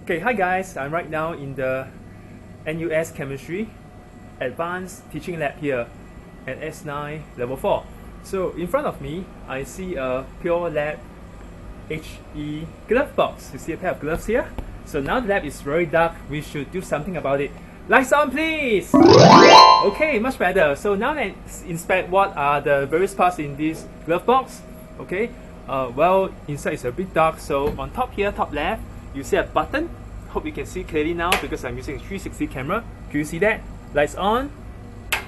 Okay, hi guys, I'm right now in the NUS Chemistry Advanced Teaching Lab here at S9 Level 4. So in front of me, I see a Pure Lab HE glove box. You see a pair of gloves here? So now the lab is very dark, we should do something about it. Lights on please! Okay, much better. So now let's inspect what are the various parts in this glove box. Okay, well, inside is a bit dark, so on top here, top left, you see a button. Hope you can see clearly now because I'm using a 360 camera. Do you see that? Lights on,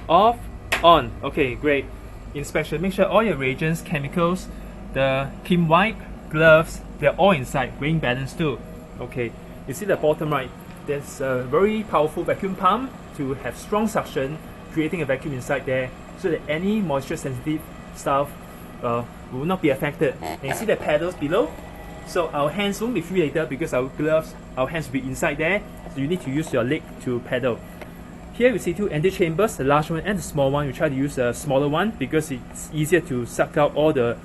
off, on. Okay, great. Inspection, make sure all your reagents, chemicals, the clean wipe, gloves, they're all inside. Weighing balance too. Okay, you see the bottom right, there's a very powerful vacuum pump to have strong suction, creating a vacuum inside there so that any moisture sensitive stuff will not be affected. And you see the pedals below? So our hands won't be free later because our gloves, our hands will be inside there. So you need to use your leg to pedal. Here we see two antechambers, the large one and the small one. We try to use a smaller one because it's easier to suck out all the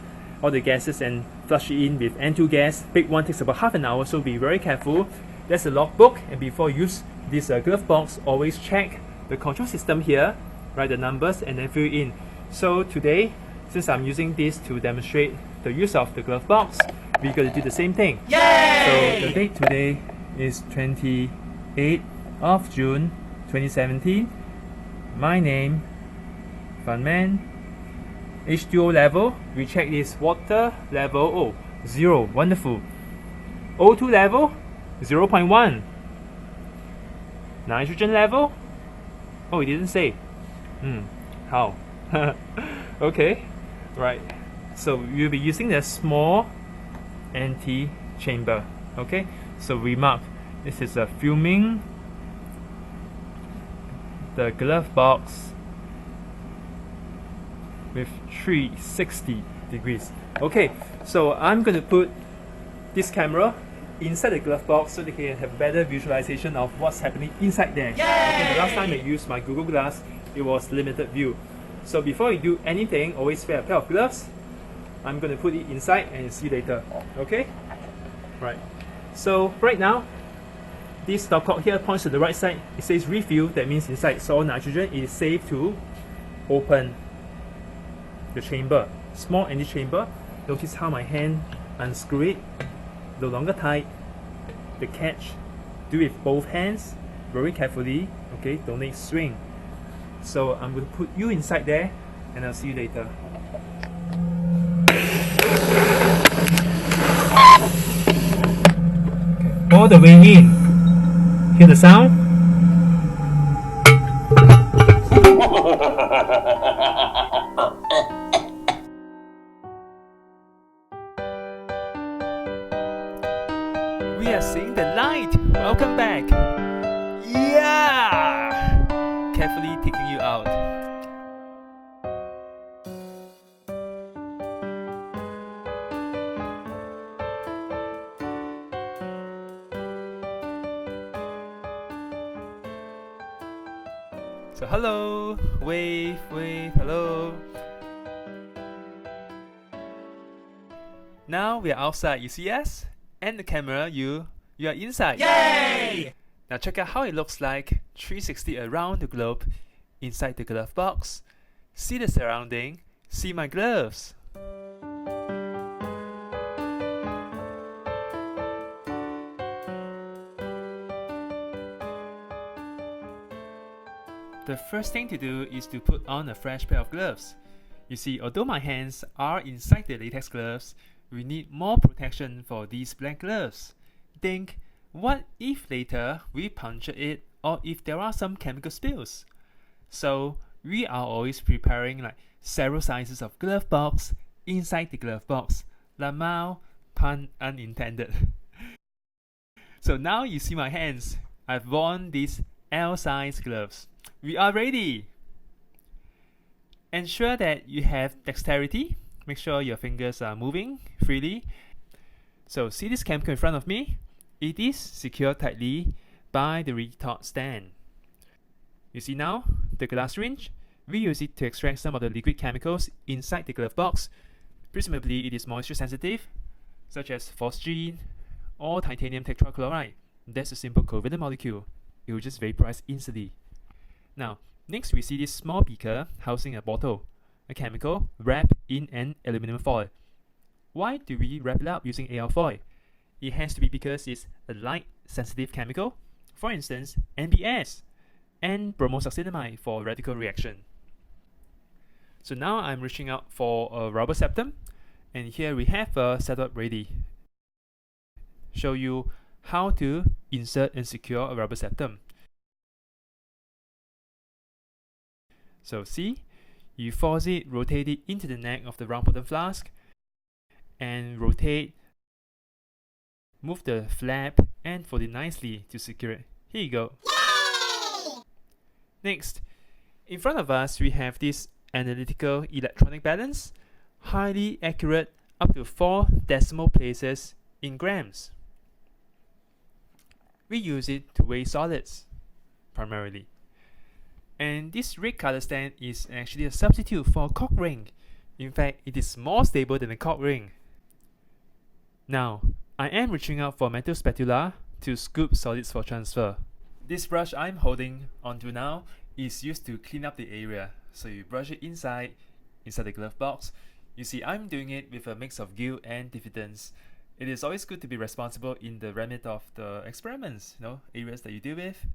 gases and flush it in with N2 gas. Big one takes about half an hour, so be very careful. There's a logbook, and before you use this glove box, always check the control system here, write the numbers and then fill it in. So today, since I'm using this to demonstrate the use of the glove box, we're going to do the same thing. Yay! So the date today is 28th of June 2017. My name, Funman. H2O level, we check this water level, 0, wonderful. O2 level, 0.1. Nitrogen level, it didn't say. How? Okay, right. So we'll be using the small antechamber. Okay, so we mark this is a filming the glove box with 360 degrees. Okay, so I'm going to put this camera inside the glove box so they can have better visualization of what's happening inside there. Okay, the last time I used my Google Glass, it was limited view. So before you do anything, always wear a pair of gloves. I'm going to put it inside and see later. Okay? Right. So right now, this stopcock here points to the right side. It says refill, that means inside solid nitrogen. It is safe to open the chamber. Small antechamber. Notice how my hand unscrew it. No longer tight. The catch, do it with both hands, very carefully. Okay, don't make swing. So I'm going to put you inside there and I'll see you later. Okay. All the way in. Hear the sound? We are seeing the light! Welcome back! Yeah! Carefully taking you out. So hello! Wave, wave, hello! Now we are outside, you see us? And the camera, you are inside. Yay! Now check out how it looks like 360 around the globe inside the glove box. See the surrounding, see my gloves. The first thing to do is to put on a fresh pair of gloves. You see, although my hands are inside the latex gloves, we need more protection for these black gloves. Think, what if later we puncture it or if there are some chemical spills? So we are always preparing like several sizes of glove box inside the glove box. Lamau, pun unintended. So now you see my hands. I've worn these L size gloves. We are ready! Ensure that you have dexterity. Make sure your fingers are moving freely. So see this chemical in front of me? It is secured tightly by the retort stand. You see now, the glass syringe? We use it to extract some of the liquid chemicals inside the glove box. Presumably it is moisture sensitive, such as phosgene or titanium tetrachloride. That's a simple covalent molecule. It will just vaporize instantly. Now, next we see this small beaker housing a bottle, a chemical wrapped in an aluminum foil. Why do we wrap it up using AL foil? It has to be because it's a light-sensitive chemical, for instance, NBS, and bromosuccinimide for radical reaction. So now I'm reaching out for a rubber septum, and here we have a setup ready. Show you how to insert and secure a rubber septum. So see, you force it, rotate it into the neck of the round bottom flask, and rotate, move the flap, and fold it nicely to secure it. Here you go. Yay! Next, in front of us we have this analytical electronic balance, highly accurate up to 4 decimal places in grams. We use it to weigh solids, primarily. And this red color stand is actually a substitute for a cock ring. In fact, it is more stable than a cock ring. Now, I am reaching out for metal spatula to scoop solids for transfer. This brush I'm holding onto now is used to clean up the area. So you brush it inside the glove box. You see, I'm doing it with a mix of guilt and diffidence. It is always good to be responsible in the remit of the experiments, areas that you deal with.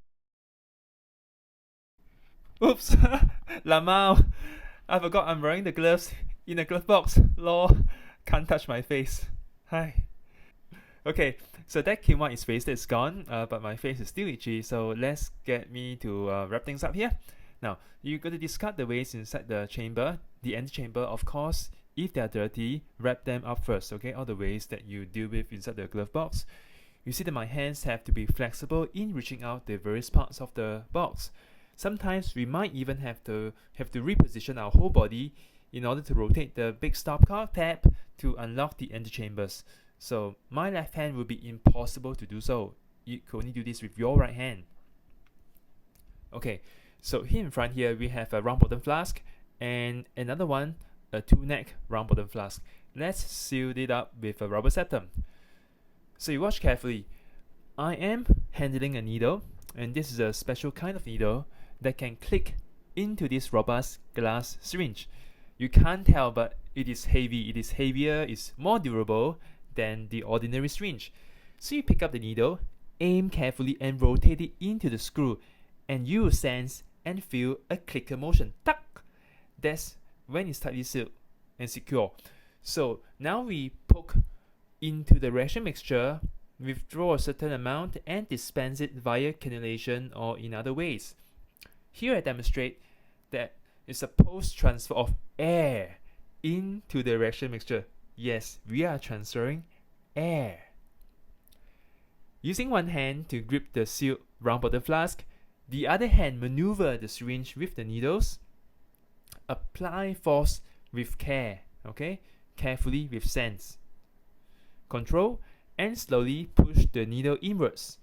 Oops, Lamau, I forgot I'm wearing the gloves in a glove box. Lol, can't touch my face. Hi. Okay, so that quinoa is pasted, it's gone, but my face is still itchy, so let's get me to wrap things up here. Now, you're going to discard the waste inside the chamber, the antechamber, of course. If they are dirty, wrap them up first, okay? All the waste that you deal with inside the glove box. You see that my hands have to be flexible in reaching out the various parts of the box. Sometimes we might even have to reposition our whole body in order to rotate the big stopcock tab to unlock the antechambers. So my left hand will be impossible to do so. You can only do this with your right hand. Okay, so here in front here we have a round bottom flask and another one, a 2-neck round bottom flask. Let's seal it up with a rubber septum. So you watch carefully. I am handling a needle, and this is a special kind of needle that can click into this robust glass syringe. You can't tell, but it is heavy. It is heavier, it's more durable than the ordinary syringe. So you pick up the needle, aim carefully and rotate it into the screw, and you will sense and feel a clicker motion. Tuck! That's when it's tightly sealed and secure. So now we poke into the reaction mixture, withdraw a certain amount and dispense it via cannulation or in other ways. Here I demonstrate that it's a post-transfer of air into the reaction mixture. Yes, we are transferring air. Using one hand to grip the sealed round bottom flask, the other hand maneuver the syringe with the needles. Apply force with care, okay? Carefully with sense. Control and slowly push the needle inwards.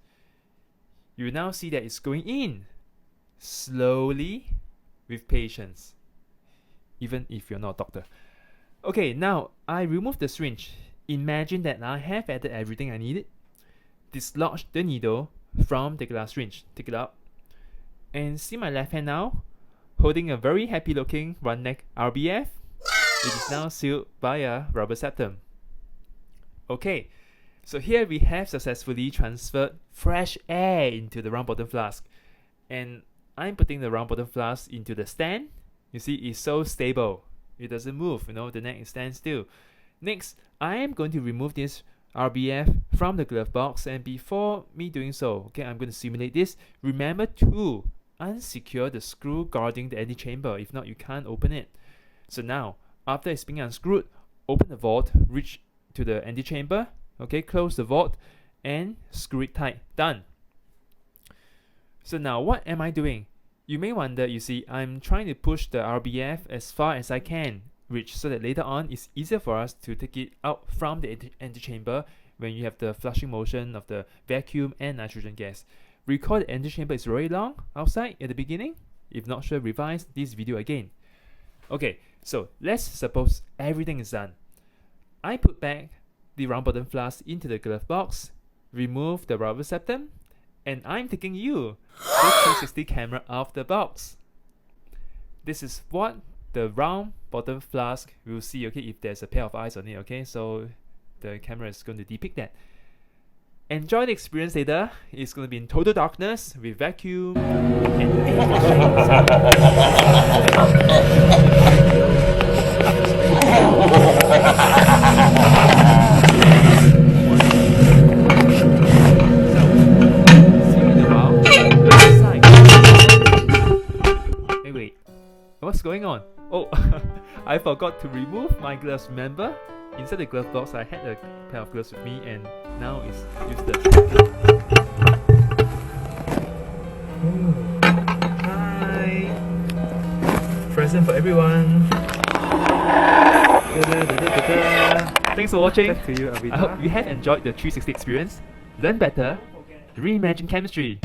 You now see that it's going in. Slowly with patience. Even if you're not a doctor. Okay, now I remove the syringe. Imagine that I have added everything I needed. Dislodge the needle from the glass syringe. Take it out. And see my left hand now, holding a very happy looking round neck RBF. It is now sealed by a rubber septum. Okay, so here we have successfully transferred fresh air into the round bottom flask. And I'm putting the round bottom flask into the stand. You see, it's so stable. It doesn't move, the neck stands still. Next, I am going to remove this RBF from the glove box, and before me doing so, okay, I'm going to simulate this. Remember to unsecure the screw guarding the antechamber, if not you can't open it. So now, after it's being unscrewed, open the vault, reach to the antechamber, okay, close the vault and screw it tight. Done. So now what am I doing? You may wonder, you see, I'm trying to push the RBF as far as I can reach so that later on it's easier for us to take it out from the antechamber when you have the flushing motion of the vacuum and nitrogen gas. Recall the antechamber is very long outside at the beginning. If not sure, revise this video again. Okay, so let's suppose everything is done. I put back the round bottom flask into the glove box remove the rubber septum, and I'm taking you the 360 camera out of the box. This is what the round bottom flask will see, okay, if there's a pair of eyes on it, okay, so the camera is going to depict that. Enjoy the experience later. It's going to be in total darkness with vacuum and Hey, wait, what's going on? Oh, I forgot to remove my gloves, remember? Inside the glove box, I had a pair of gloves with me and now it's useless. Hi! Present for everyone! Thanks for watching. Back to you, Avita. I hope you have enjoyed the 360 experience. Learn better, reimagine chemistry.